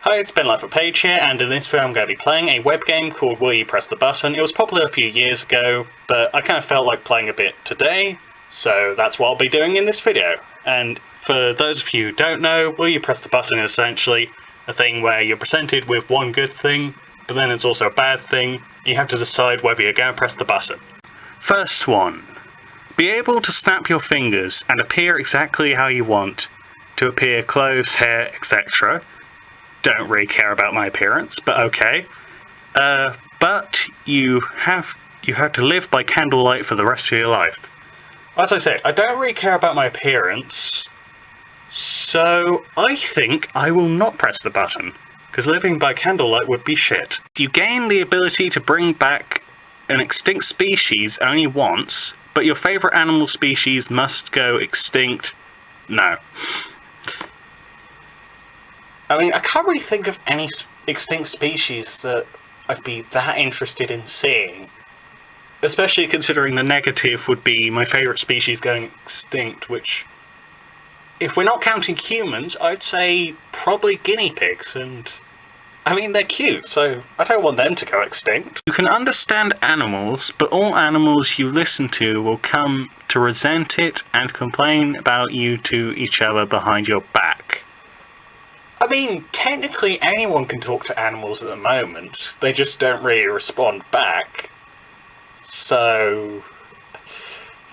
Hi, it's Ben Page here, and in this video I'm going to be playing a web game called Will You Press the Button. It was popular a few years ago, but I kind of felt like playing a bit today, so that's what I'll be doing in this video. And for those of you who don't know, Will You Press the Button is essentially a thing where you're presented with one good thing, but then there's also a bad thing. You have to decide whether you're going to press the button. First one. Be able to snap your fingers and appear exactly how you want, to appear clothes, hair, etc. Don't really care about my appearance, but okay. But you have to live by candlelight for the rest of your life. As I said, I don't really care about my appearance, so I think I will not press the button, because living by candlelight would be shit. You gain the ability to bring back an extinct species only once, but your favourite animal species must go extinct. No. I mean, I can't really think of any extinct species that I'd be that interested in seeing. Especially considering the negative would be my favourite species going extinct, which, if we're not counting humans, I'd say probably guinea pigs, and I mean, they're cute, so I don't want them to go extinct. You can understand animals, but all animals you listen to will come to resent it and complain about you to each other behind your back. I mean, technically anyone can talk to animals at the moment, they just don't really respond back. So,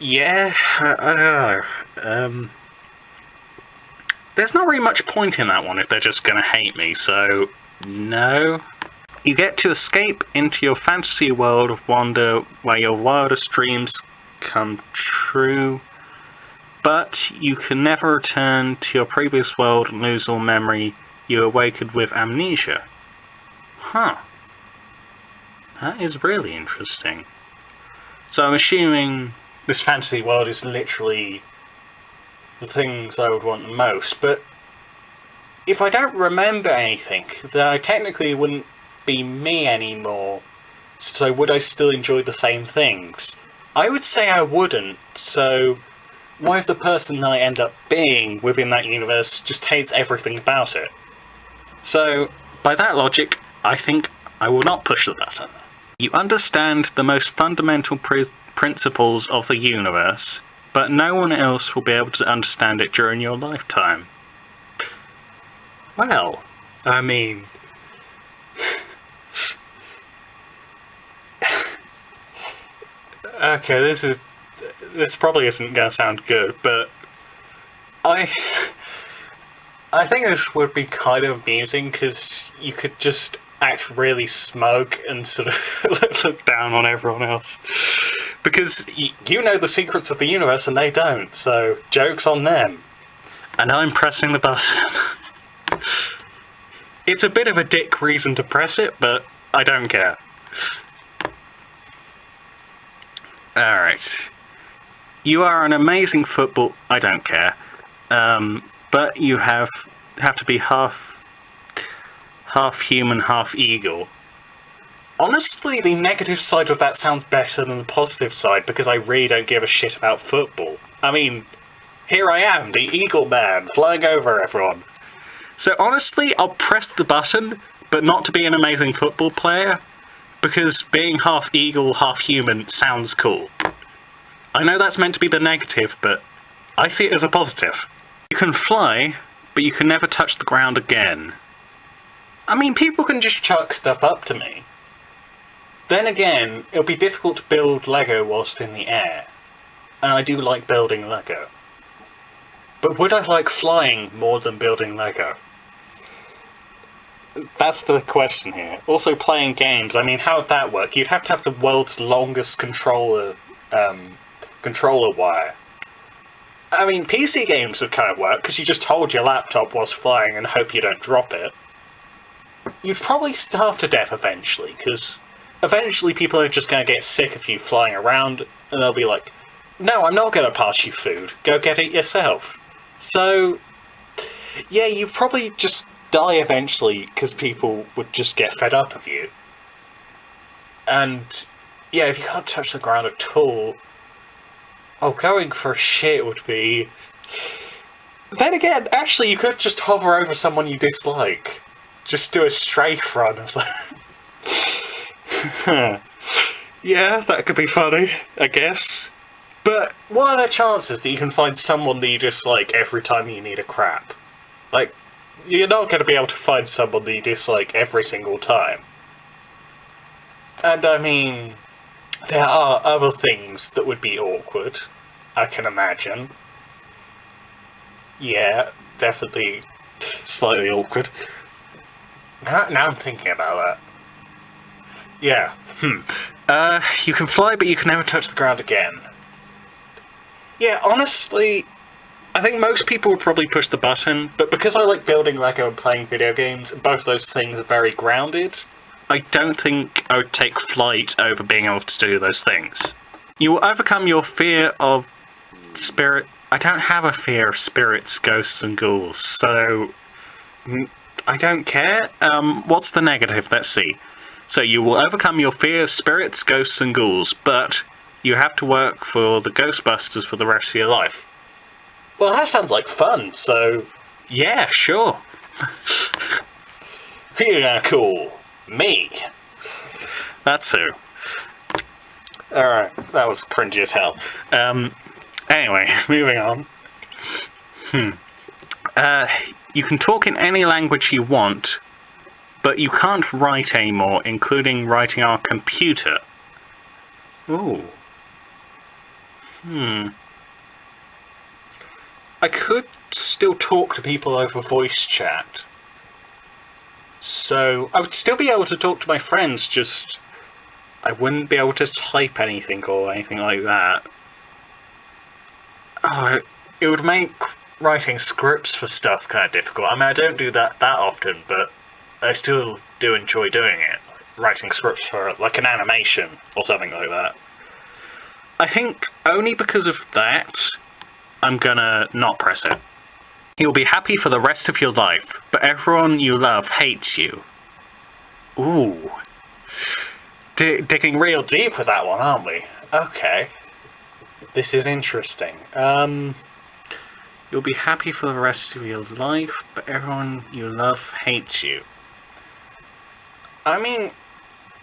yeah, I don't know. There's not really much point in that one if they're just gonna hate me, so no. You get to escape into your fantasy world of wonder where your wildest dreams come true. But you can never return to your previous world and lose all memory. You awakened with amnesia. Huh. That is really interesting. So I'm assuming this fantasy world is literally the things I would want the most, but if I don't remember anything, then I technically wouldn't be me anymore. So would I still enjoy the same things? I would say I wouldn't, so what if the person I end up being within that universe just hates everything about it? So, by that logic, I think I will not push the button. You understand the most fundamental principles of the universe, but no one else will be able to understand it during your lifetime. Well, I mean, okay, this probably isn't going to sound good, but I think this would be kind of amusing, because you could just act really smug and sort of look down on everyone else. Because you know the secrets of the universe and they don't, so joke's on them. And I'm pressing the button. It's a bit of a dick reason to press it, but I don't care. Alright. You are an amazing football... I don't care. But you have to be half human, half eagle. Honestly, the negative side of that sounds better than the positive side, because I really don't give a shit about football. I mean, here I am, the Eagle Man, flying over everyone. So honestly, I'll press the button, but not to be an amazing football player, because being half eagle, half human sounds cool. I know that's meant to be the negative, but I see it as a positive. You can fly, but you can never touch the ground again. I mean, people can just chuck stuff up to me. Then again, it'll be difficult to build Lego whilst in the air. And I do like building Lego. But would I like flying more than building Lego? That's the question here. Also, playing games, I mean, how would that work? You'd have to have the world's longest controller wire. I mean, PC games would kind of work, because you just hold your laptop whilst flying and hope you don't drop it. You'd probably starve to death eventually, because eventually people are just going to get sick of you flying around, and they'll be like, no, I'm not going to pass you food, go get it yourself. So, yeah, you'd probably just die eventually, because people would just get fed up of you. And, yeah, if you can't touch the ground at all, going for a shit would be... Then again, actually, you could just hover over someone you dislike. Just do a strafe run of that. Yeah, that could be funny, I guess. But what are the chances that you can find someone that you dislike every time you need a crap? Like, you're not going to be able to find someone that you dislike every single time. And I mean, there are other things that would be awkward, I can imagine. Yeah, definitely slightly awkward. Now I'm thinking about that. Yeah, you can fly, but you can never touch the ground again. Yeah, honestly, I think most people would probably push the button, but because I like building Lego and playing video games, both those things are very grounded, I don't think I would take flight over being able to do those things. You will overcome your fear of spirit... I don't have a fear of spirits, ghosts and ghouls, so... I don't care. What's the negative? Let's see. So you will overcome your fear of spirits, ghosts and ghouls, but you have to work for the Ghostbusters for the rest of your life. Well, that sounds like fun, so... Yeah, sure. Who you gonna call? Me. That's who. Alright, that was cringy as hell. Anyway, moving on. You can talk in any language you want, but you can't write anymore, including writing on a computer. Ooh. I could still talk to people over voice chat. So, I would still be able to talk to my friends, just... I wouldn't be able to type anything or anything like that. Oh, it would make writing scripts for stuff kind of difficult. I mean, I don't do that often, but I still do enjoy doing it. Writing scripts for, like, an animation or something like that. I think only because of that, I'm gonna not press it. You'll be happy for the rest of your life, but everyone you love hates you. Ooh. Digging real deep with that one, aren't we? Okay. This is interesting. You'll be happy for the rest of your life, but everyone you love hates you. I mean,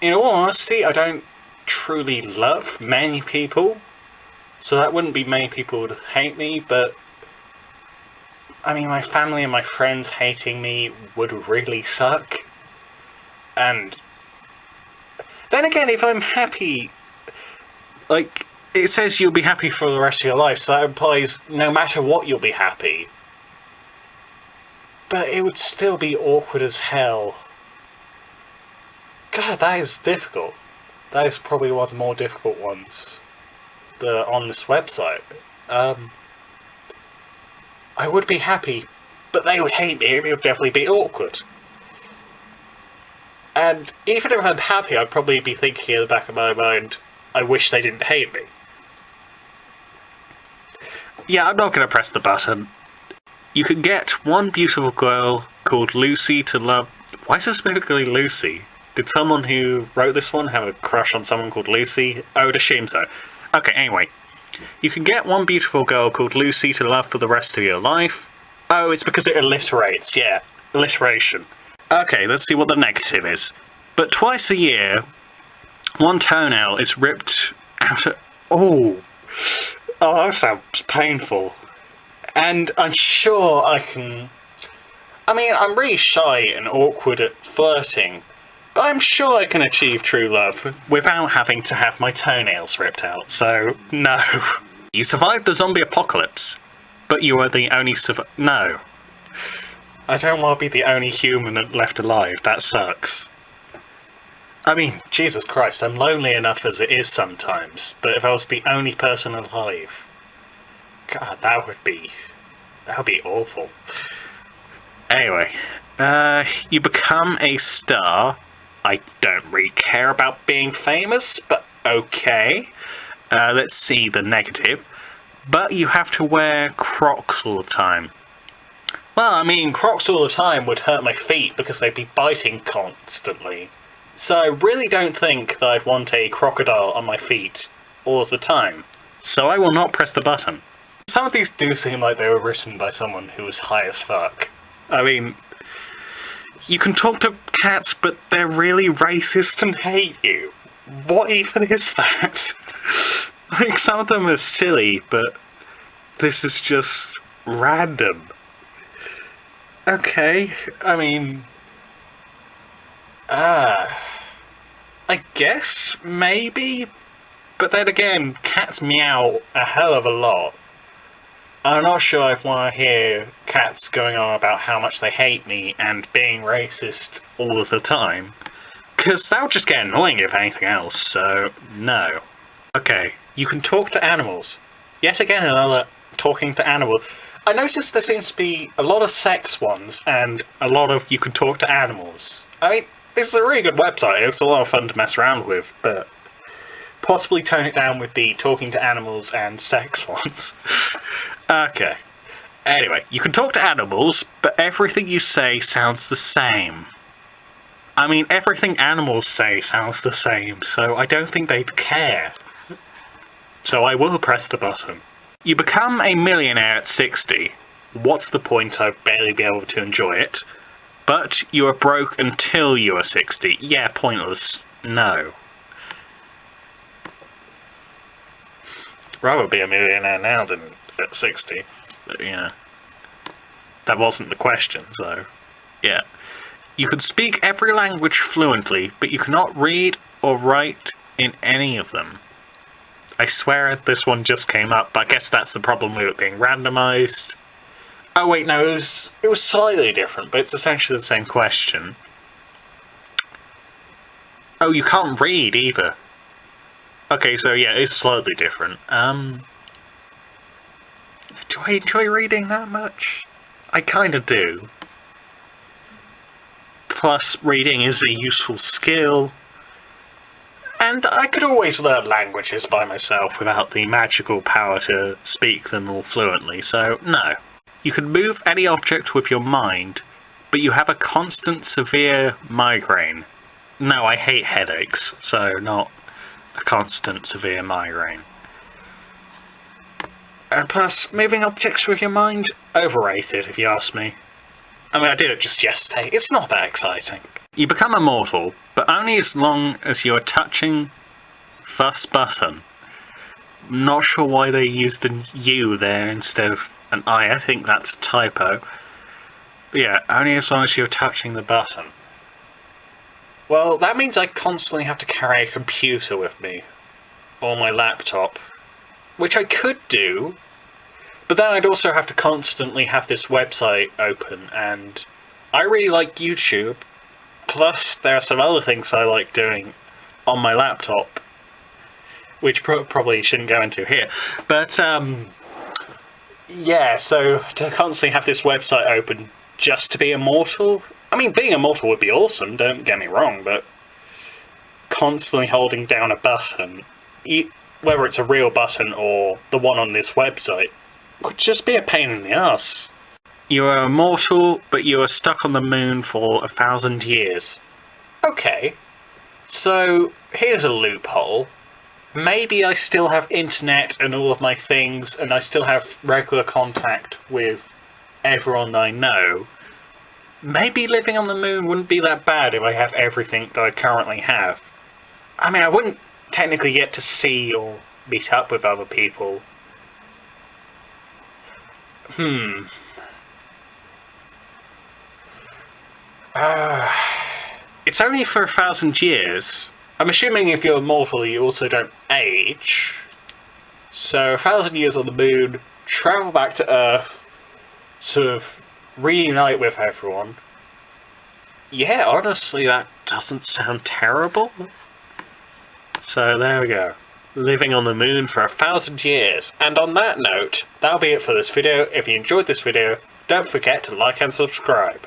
in all honesty, I don't truly love many people, so that wouldn't be many people would hate me, but I mean, my family and my friends hating me would really suck. And then again, if I'm happy, like, it says you'll be happy for the rest of your life, so that implies no matter what you'll be happy. But it would still be awkward as hell. God, that is difficult. That is probably one of the more difficult ones on this website. I would be happy, but they would hate me. It would definitely be awkward. And even if I'm happy, I'd probably be thinking in the back of my mind, I wish they didn't hate me. Yeah, I'm not going to press the button. You can get one beautiful girl called Lucy to love... Why is this specifically Lucy? Did someone who wrote this one have a crush on someone called Lucy? I would assume so. Okay, anyway. You can get one beautiful girl called Lucy to love for the rest of your life. Oh, it's because it alliterates, yeah. Alliteration. Okay, let's see what the negative is. But twice a year, one toenail is ripped out of... Oh, that sounds painful. And I'm sure I can... I mean, I'm really shy and awkward at flirting, but I'm sure I can achieve true love without having to have my toenails ripped out, so no. You survived the zombie apocalypse, but you are the only No. I don't want to be the only human left alive, that sucks. I mean, Jesus Christ, I'm lonely enough as it is sometimes, but if I was the only person alive... God, that would be awful. Anyway, you become a star. I don't really care about being famous, but okay. Let's see the negative. But you have to wear Crocs all the time. Well, I mean, Crocs all the time would hurt my feet because they'd be biting constantly. So I really don't think that I'd want a crocodile on my feet all of the time. So I will not press the button. Some of these do seem like they were written by someone who was high as fuck. I mean, You can talk to cats, but they're really racist and hate you. What even is that? Like, some of them are silly, but this is just random. Okay, I mean... I guess, maybe? But then again, cats meow a hell of a lot. I'm not sure I want to hear cats going on about how much they hate me and being racist all of the time. Because that would just get annoying if anything else, so no. Okay, you can talk to animals. Yet again, another talking to animals. I noticed there seems to be a lot of sex ones and a lot of you can talk to animals. I mean, it's a really good website, it's a lot of fun to mess around with, but possibly tone it down with the talking to animals and sex ones. Okay. Anyway, you can talk to animals, but everything you say sounds the same. I mean, everything animals say sounds the same, so I don't think they'd care. So I will press the button. You become a millionaire at 60. What's the point? I'd barely be able to enjoy it. But you are broke until you are 60. Yeah, pointless. No. Rather be a millionaire now than at 60. But, yeah. That wasn't the question, so... Yeah. You can speak every language fluently, but you cannot read or write in any of them. I swear this one just came up, but I guess that's the problem with it being randomised. Oh wait, no, it was slightly different, but it's essentially the same question. Oh, you can't read either. Okay, so yeah, it's slightly different. Do I enjoy reading that much? I kinda do. Plus, reading is a useful skill. And I could always learn languages by myself without the magical power to speak them all fluently, so no. You can move any object with your mind, but you have a constant severe migraine. No, I hate headaches, so not a constant severe migraine. And plus, moving objects with your mind? Overrated, if you ask me. I mean, I did it just yesterday. It's not that exciting. You become immortal, but only as long as you are touching this button. Not sure why they used an U there instead of an I. I think that's a typo. But yeah, only as long as you're touching the button. Well, that means I constantly have to carry a computer with me. Or my laptop. Which I could do, but then I'd also have to constantly have this website open, and I really like YouTube. Plus, there are some other things I like doing on my laptop, which probably shouldn't go into here. But, yeah, so to constantly have this website open just to be immortal? I mean, being immortal would be awesome, don't get me wrong, but constantly holding down a button, whether it's a real button or the one on this website, would just be a pain in the ass. You are immortal, but you are stuck on the moon for 1,000 years. Okay, so here's a loophole. Maybe I still have internet and all of my things, and I still have regular contact with everyone I know. Maybe living on the moon wouldn't be that bad if I have everything that I currently have. I mean, I wouldn't technically get to see or meet up with other people. It's only for 1,000 years. I'm assuming if you're immortal, you also don't age. So 1,000 years on the moon, travel back to Earth, sort of reunite with everyone. Yeah, honestly, that doesn't sound terrible. So there we go. Living on the moon for 1,000 years. And on that note, that'll be it for this video. If you enjoyed this video, don't forget to like and subscribe.